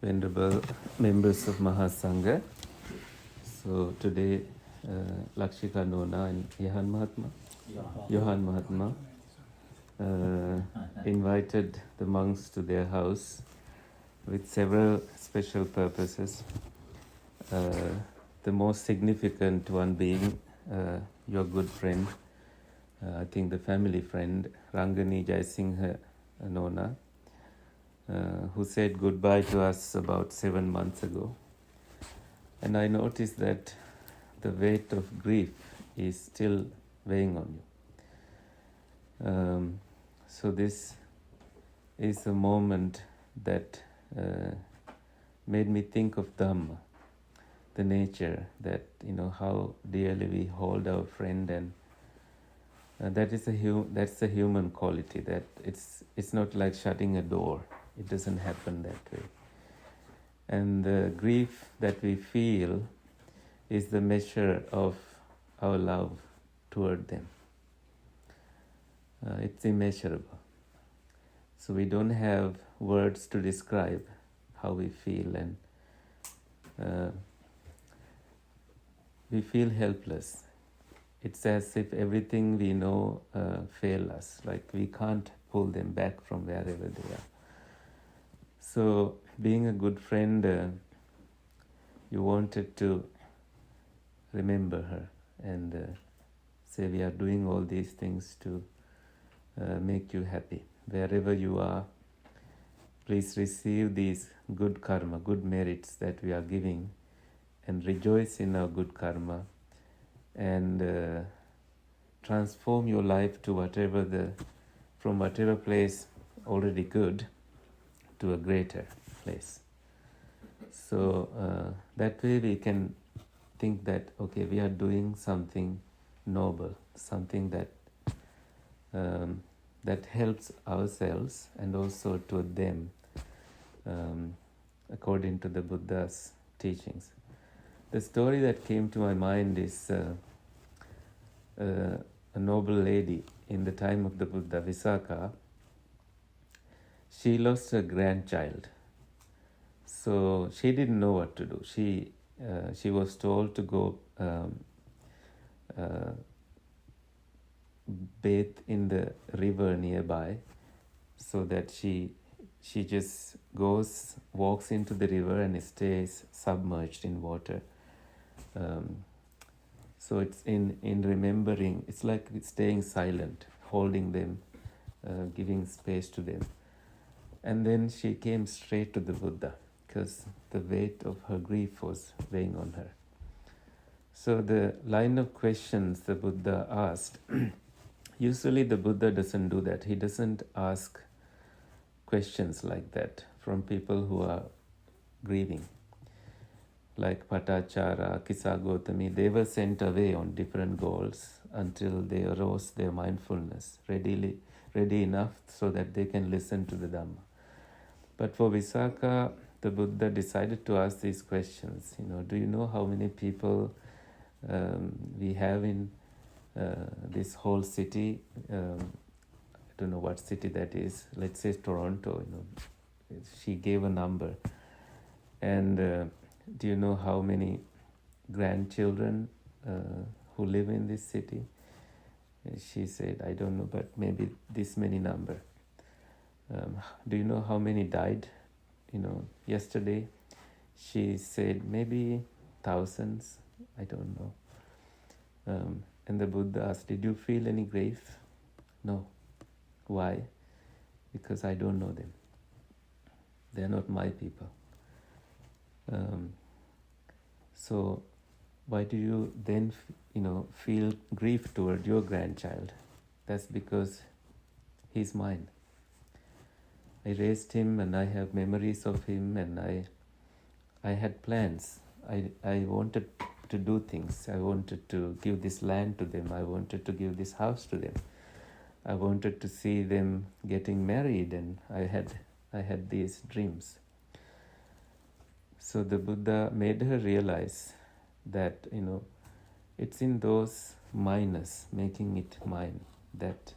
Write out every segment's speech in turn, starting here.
venerable members of Mahasangha. So today, Lakshika Nona and Johan Mahatma invited the monks to their house with several special purposes. The most significant one being your good friend, I think the family friend, Rangani Jaisingha Nona, who said goodbye to us about 7 months ago. And I noticed that the weight of grief is still weighing on you. So this is a moment that made me think of Dhamma, the nature, that how dearly we hold our friend, and that's a human quality. That it's not like shutting a door. It doesn't happen that way. And the grief that we feel is the measure of our love toward them. It's immeasurable. So we don't have words to describe how we feel, and we feel helpless. It's as if everything we know fails us, like we can't pull them back from wherever they are. So being a good friend, you wanted to remember her and say, we are doing all these things to make you happy. Wherever you are, please receive these good karma, good merits that we are giving, and rejoice in our good karma, and transform your life to from whatever place already good to a greater place. So that way we can think that, okay, we are doing something noble, something that that helps ourselves and also to them, according to the Buddha's teachings. The story that came to my mind is a noble lady in the time of the Buddha, Visakha. She lost her grandchild. So she didn't know what to do. She was told to go bathe in the river nearby, so that she just walks into the river and stays submerged in water. So it's in remembering, it's like staying silent, holding them, giving space to them. And then she came straight to the Buddha, because the weight of her grief was weighing on her. So the line of questions the Buddha asked, usually the Buddha doesn't do that. He doesn't ask questions like that from people who are grieving. Like Patachara, Kisagotami, they were sent away on different goals until they arose their mindfulness, ready enough so that they can listen to the Dhamma. But for Visakha, the Buddha decided to ask these questions. Do you know how many people we have in this whole city? I don't know what city that is. Let's say Toronto. She gave a number. And do you know how many grandchildren who live in this city? She said, I don't know, but maybe this many number. Do you know how many died, yesterday? She said, maybe thousands, I don't know. And the Buddha asked, did you feel any grief? No. Why? Because I don't know them. They're not my people. So why do you then, feel grief toward your grandchild? That's because he's mine. I raised him and I have memories of him, and I had plans. I wanted to do things. I wanted to give this land to them. I wanted to give this house to them. I wanted to see them getting married, and I had these dreams. So the Buddha made her realize that, it's in those minus, making it mine, that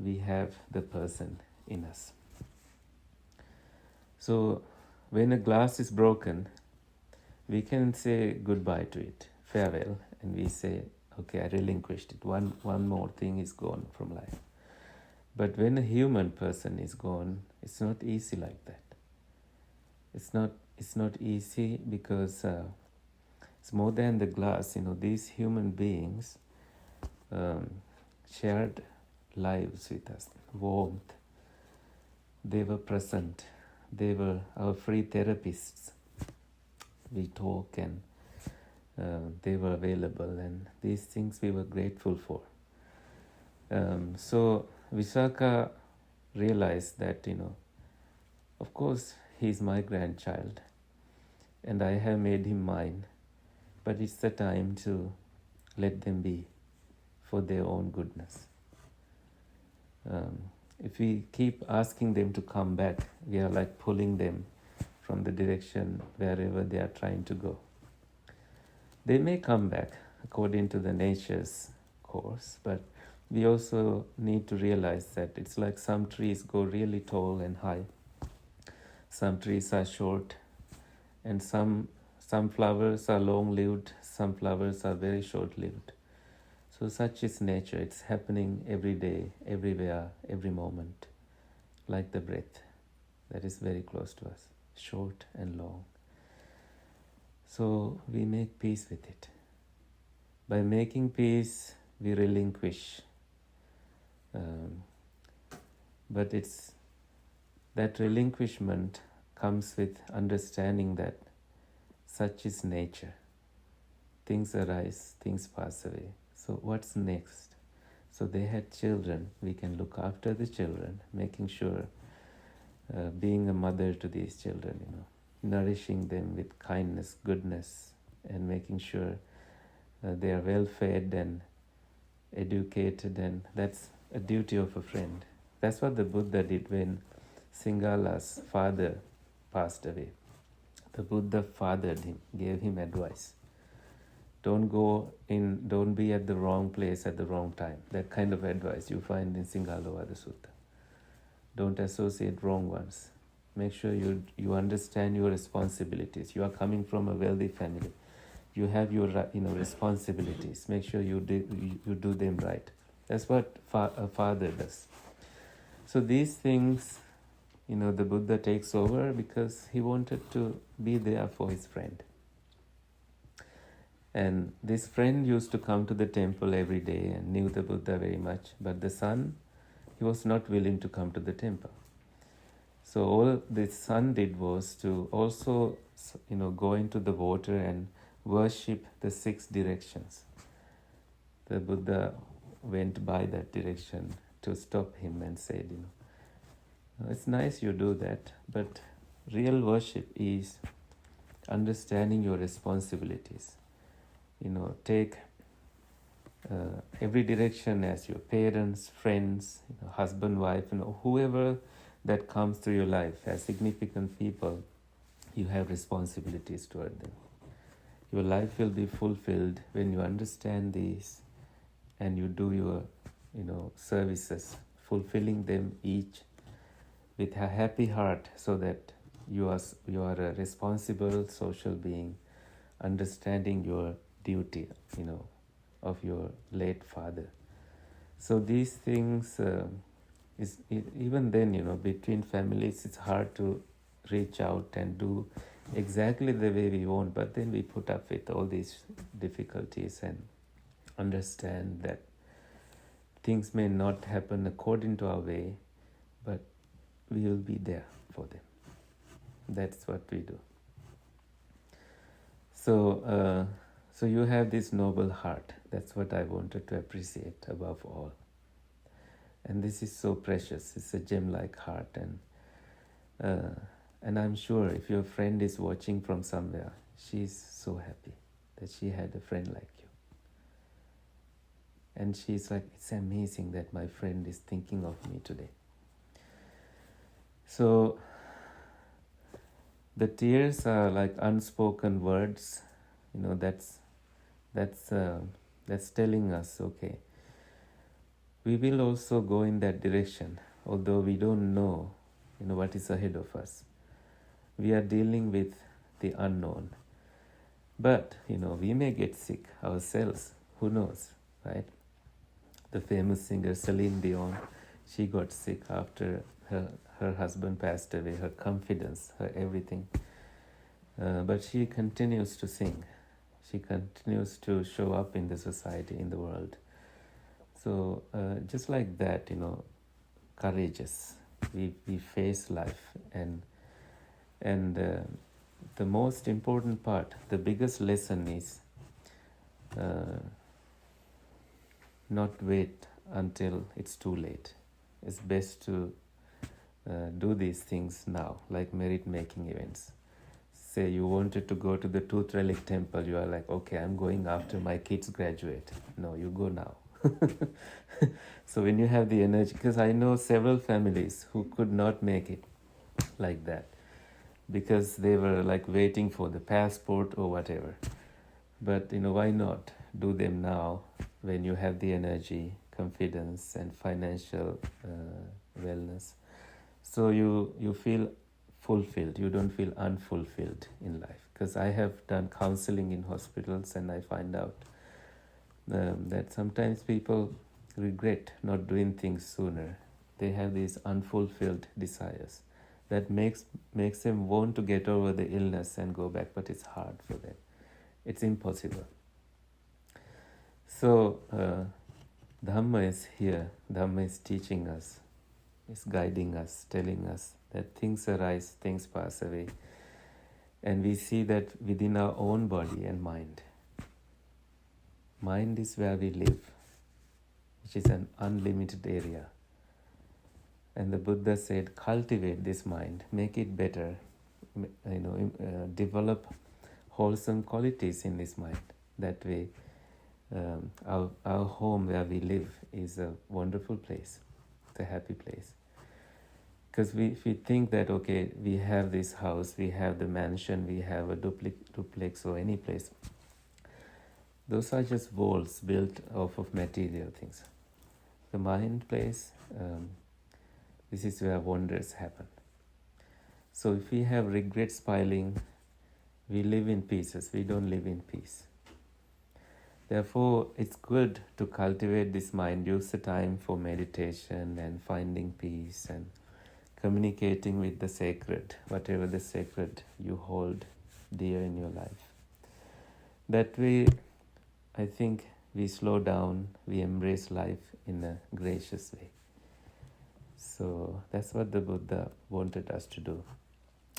we have the person in us. So when a glass is broken, we can say goodbye to it, farewell, and we say, okay, I relinquished it. One more thing is gone from life. But when a human person is gone, it's not easy like that. It's not easy because it's more than the glass. These human beings um, shared lives with us, warmth. They were present. They were our free therapists. We talk and they were available, and these things we were grateful for. So Visakha realized that, of course, he's my grandchild and I have made him mine, but it's the time to let them be for their own goodness. If we keep asking them to come back, we are like pulling them from the direction wherever they are trying to go. They may come back according to the nature's course, but we also need to realize that it's like some trees go really tall and high, some trees are short, and some flowers are long-lived, some flowers are very short-lived. So such is nature. It's happening every day, everywhere, every moment, like the breath that is very close to us, short and long. So we make peace with it. By making peace, we relinquish. But it's that relinquishment comes with understanding that such is nature. Things arise, things pass away. So what's next? So they had children. We can look after the children, making sure, being a mother to these children, nourishing them with kindness, goodness, and making sure they are well fed and educated, and that's a duty of a friend. That's what the Buddha did when Singala's father passed away. The Buddha fathered him, gave him advice. Don't be at the wrong place at the wrong time. That kind of advice you find in Singalovada Sutta. Don't associate wrong ones. Make sure you understand your responsibilities. You are coming from a wealthy family. You have your responsibilities. Make sure you do them right. That's what a father does. So these things, the Buddha takes over because he wanted to be there for his friend. And this friend used to come to the temple every day and knew the Buddha very much. But the son, he was not willing to come to the temple. So all the son did was to also, go into the water and worship the 6 directions. The Buddha went by that direction to stop him and said, it's nice you do that, but real worship is understanding your responsibilities. Take every direction as your parents, friends, husband, wife, whoever that comes to your life as significant people, you have responsibilities toward them. Your life will be fulfilled when you understand these and you do your, services, fulfilling them each with a happy heart, so that you are a responsible social being, understanding your duty, of your late father. So these things, even then, between families, it's hard to reach out and do exactly the way we want, but then we put up with all these difficulties and understand that things may not happen according to our way, but we will be there for them. That's what we do. So you have this noble heart. That's what I wanted to appreciate above all. And this is so precious. It's a gem-like heart. And I'm sure if your friend is watching from somewhere, she's so happy that she had a friend like you. And she's like, it's amazing that my friend is thinking of me today. So the tears are like unspoken words. That's telling us, okay, we will also go in that direction, although we don't know, what is ahead of us. we are dealing with the unknown. But, we may get sick ourselves. Who knows, right? The famous singer Celine Dion, she got sick after her husband passed away, her confidence, her everything. But she continues to sing. She continues to show up in the society, in the world. So just like that, courageous. We face life, and the most important part, the biggest lesson is not wait until it's too late. It's best to do these things now, like merit-making events. Say you wanted to go to the Tooth Relic Temple, you are like, okay, I'm going after my kids graduate. No, you go now. So when you have the energy, because I know several families who could not make it like that, because they were like waiting for the passport or whatever. But why not do them now when you have the energy, confidence, and financial wellness? So you feel fulfilled. You don't feel unfulfilled in life. Because I have done counseling in hospitals, and I find out that sometimes people regret not doing things sooner. They have these unfulfilled desires that makes them want to get over the illness and go back, but it's hard for them. It's impossible. So Dhamma is here. Dhamma is teaching us, is guiding us, telling us that things arise, things pass away. And we see that within our own body and mind. Mind is where we live, which is an unlimited area. And the Buddha said, cultivate this mind, make it better, develop wholesome qualities in this mind. That way, our home where we live is a wonderful place. It's a happy place. Because if we think that, okay, we have this house, we have the mansion, we have a duplex or any place, those are just walls built off of material things. The mind place, this is where wonders happen. So if we have regrets piling, we live in pieces. We don't live in peace. Therefore, it's good to cultivate this mind, use the time for meditation and finding peace and communicating with the sacred, whatever the sacred you hold dear in your life. That way, I think we slow down, we embrace life in a gracious way. So that's what the Buddha wanted us to do.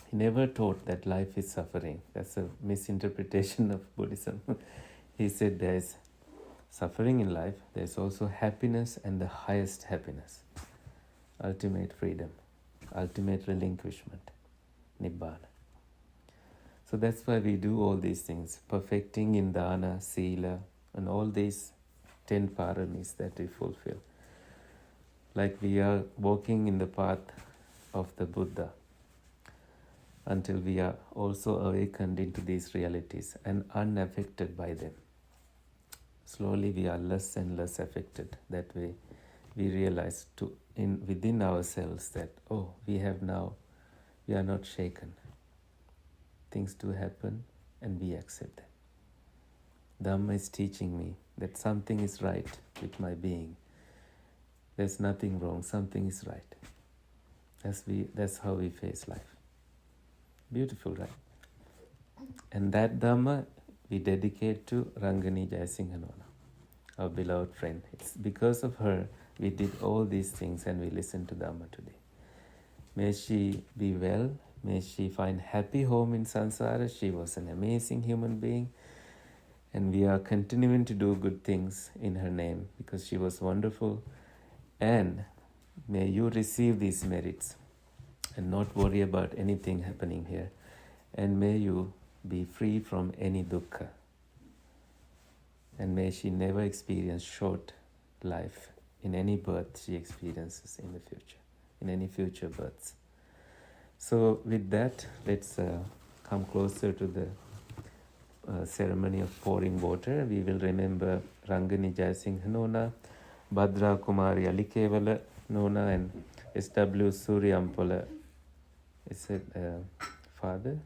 He never taught that life is suffering. That's a misinterpretation of Buddhism. He said there's suffering in life, there's also happiness, and the highest happiness, ultimate freedom, ultimate relinquishment, Nibbana. So that's why we do all these things, perfecting in dana, sila, and all these 10 paramis that we fulfill. Like we are walking in the path of the Buddha until we are also awakened into these realities and unaffected by them. Slowly we are less and less affected. That way we realize within ourselves that, we are not shaken. Things do happen and we accept them. Dhamma is teaching me that something is right with my being. There's nothing wrong, something is right. That's how we face life. Beautiful, right? And that Dhamma we dedicate to Rangani Jayasinghanona, our beloved friend. It's because of her we did all these things and we listen to Dhamma today. May she be well. May she find happy home in samsara. She was an amazing human being. And we are continuing to do good things in her name because she was wonderful. And may you receive these merits and not worry about anything happening here. And may you be free from any dukkha. And may she never experience short life in any birth she experiences in the future, in any future births. So with that, let's come closer to the ceremony of pouring water. We will remember Rangani Jayasinghanona, Bhadra Kumari Alikevala Nona, and S.W. Suryampala. It's a father?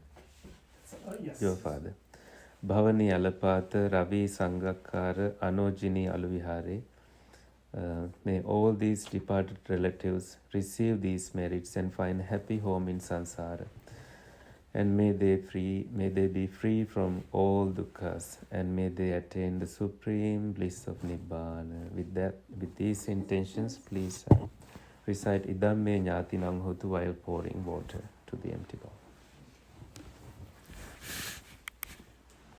Yes. Your father. Bhavani Alapata, Ravi Sangakkara, Anojini Aluvihare. May all these departed relatives receive these merits and find happy home in samsara. And may they be free from all dukkhas, and may they attain the supreme bliss of Nibbana. With these intentions, please recite Idam me jnati nang hotu while pouring water to the empty bowl.